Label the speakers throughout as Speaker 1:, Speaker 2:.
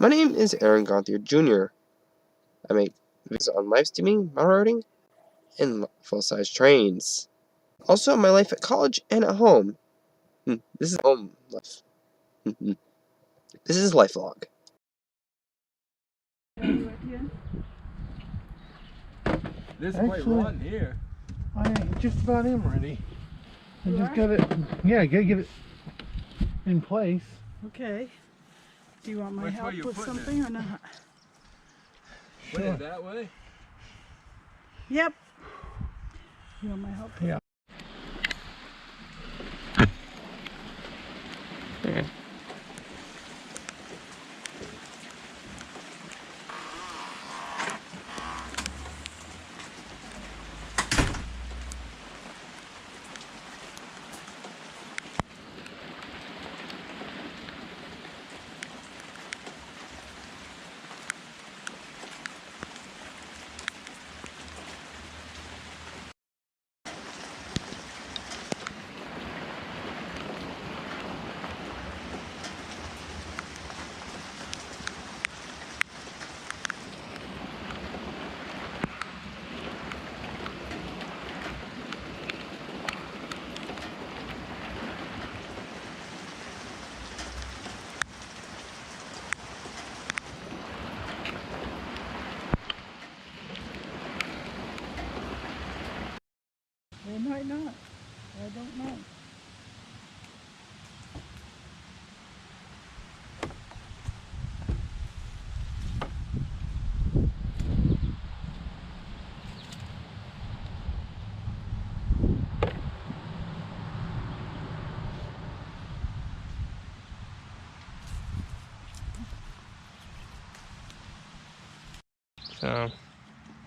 Speaker 1: My name is Aaron Gonthier Jr. I make videos on live streaming, motorboating, and full-size trains. Also, my life at college and at home. This is home life. This is life vlog.
Speaker 2: This is quite rotten here.
Speaker 3: I just about am ready. I just got it. Yeah, gotta get it in place.
Speaker 4: Okay. Do you want my
Speaker 2: Which way
Speaker 4: help
Speaker 2: you
Speaker 4: with
Speaker 2: putting
Speaker 4: something or not?
Speaker 2: Sure. Put it that way?
Speaker 4: Yep. You want my help?
Speaker 3: Yeah.
Speaker 1: Okay.
Speaker 4: They might not. I don't know.
Speaker 1: So,
Speaker 4: Well,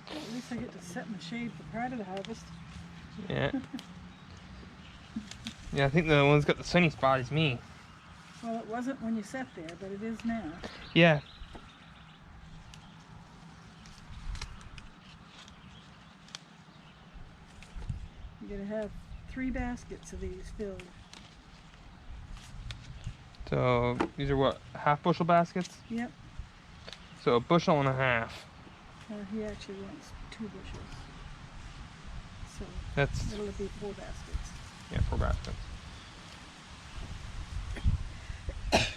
Speaker 4: at least I get to sit in the shade for part of the harvest.
Speaker 1: yeah. Yeah, I think the one that's got the sunny spot is me.
Speaker 4: Well, it wasn't when you sat there, but it is now.
Speaker 1: Yeah.
Speaker 4: You're gonna have 3 baskets of these filled.
Speaker 1: So, these are what, half bushel baskets?
Speaker 4: Yep.
Speaker 1: So, a bushel and a half.
Speaker 4: He actually wants 2 bushels. So
Speaker 1: That's,
Speaker 4: it'll be 4 baskets.
Speaker 1: yeah, 4 baskets.
Speaker 4: At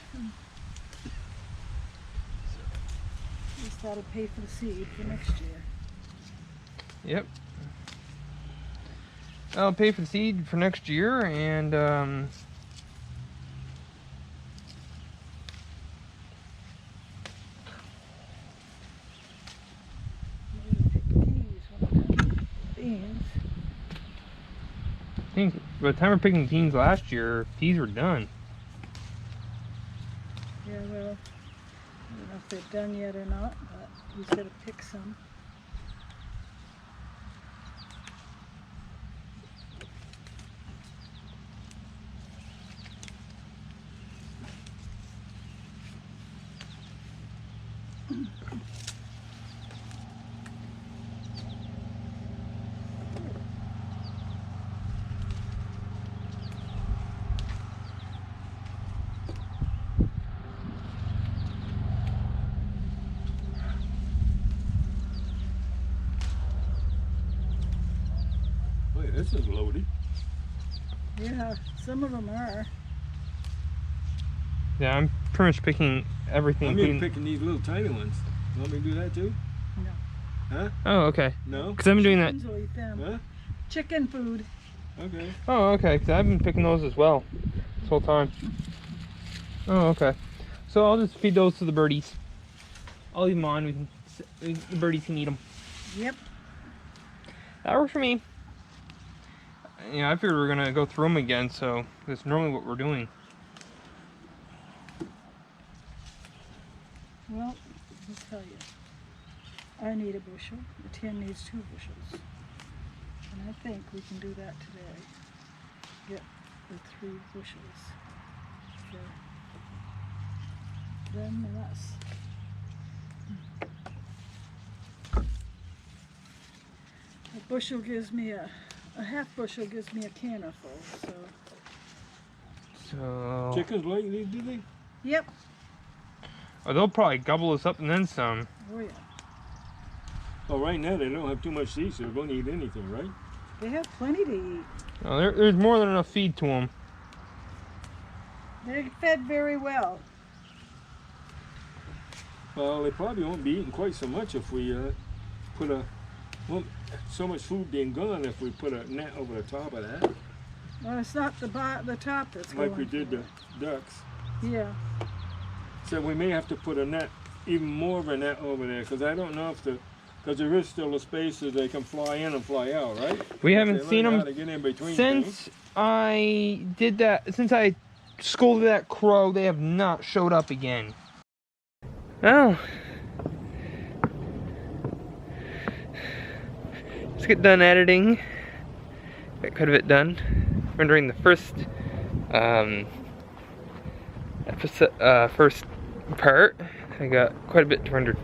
Speaker 4: least that'll pay for the seed for next year.
Speaker 1: Yep. I'll pay for the seed for next year, and
Speaker 4: Beans.
Speaker 1: I think by the time we're picking beans last year, peas were done.
Speaker 4: Yeah, well, I don't know if they're done yet or not, but he's got to pick some.
Speaker 2: Look, this is loaded.
Speaker 4: Yeah, some of them are.
Speaker 1: Yeah, I'm pretty much picking everything.
Speaker 2: I'm even picking these little tiny ones. You want me to do that too?
Speaker 4: No.
Speaker 2: Huh?
Speaker 1: Oh, okay.
Speaker 2: No?
Speaker 1: Because I've been doing that.
Speaker 4: Chickens will eat them.
Speaker 2: Huh?
Speaker 4: Chicken food.
Speaker 2: Okay.
Speaker 1: Oh, okay. Because I've been picking those as well this whole time. Oh, okay. So I'll just feed those to the birdies. I'll leave them on. The birdies can eat them.
Speaker 4: Yep.
Speaker 1: That works for me. Yeah, I figured we were gonna go through them again, so that's normally what we're doing.
Speaker 4: Well, I'll tell you. I need a bushel. The tin needs 2 bushels. And I think we can do that today. Get the 3 bushels for them and us. A bushel gives me a half bushel gives me a canner full, so.
Speaker 1: So
Speaker 2: Chickens like these, do they?
Speaker 4: Yep.
Speaker 5: Or they'll probably gobble us up and then some.
Speaker 4: Oh yeah.
Speaker 2: Well, right now they don't have too much to eat, so they won't eat anything, right?
Speaker 4: They have plenty to eat.
Speaker 5: No, there's more than enough feed to them.
Speaker 4: They're fed very well.
Speaker 2: Well, they probably won't be eating quite so much if we put a, well, so much food being gone if we put a net over the top of that,
Speaker 4: Well, it's not the top that's
Speaker 2: like
Speaker 4: going
Speaker 2: we did
Speaker 4: for
Speaker 2: the
Speaker 4: it.
Speaker 2: ducks.
Speaker 4: Yeah.
Speaker 2: So we may have to put a net, even more of a net over there, because I don't know if because there is still a space that they can fly in and fly out, right?
Speaker 5: We
Speaker 2: If
Speaker 5: haven't
Speaker 2: they
Speaker 5: seen
Speaker 2: learn how
Speaker 5: them
Speaker 2: to get in between
Speaker 5: since
Speaker 2: things.
Speaker 5: I did that. Since I scolded that crow, they have not showed up again. Oh. Let's get done editing. Got quite a bit done. Rendering the first first part. I got quite a bit to render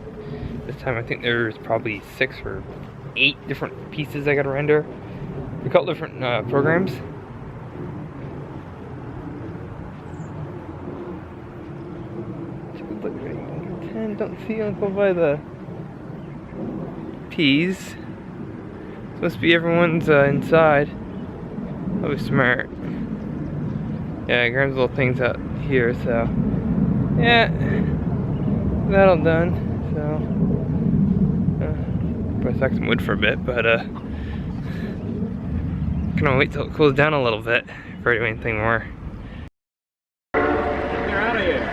Speaker 5: this time. I think there's probably 6 or 8 different pieces I gotta render. A couple different programs. Look, you can pretend don't see Uncle by the peas. Supposed to be everyone's inside. That'll be smart. Yeah, Graham's little thing's out here, so yeah, that all done. So probably stack some wood for a bit, but can I wait till it cools down a little bit before I do anything more.
Speaker 2: They're out of here.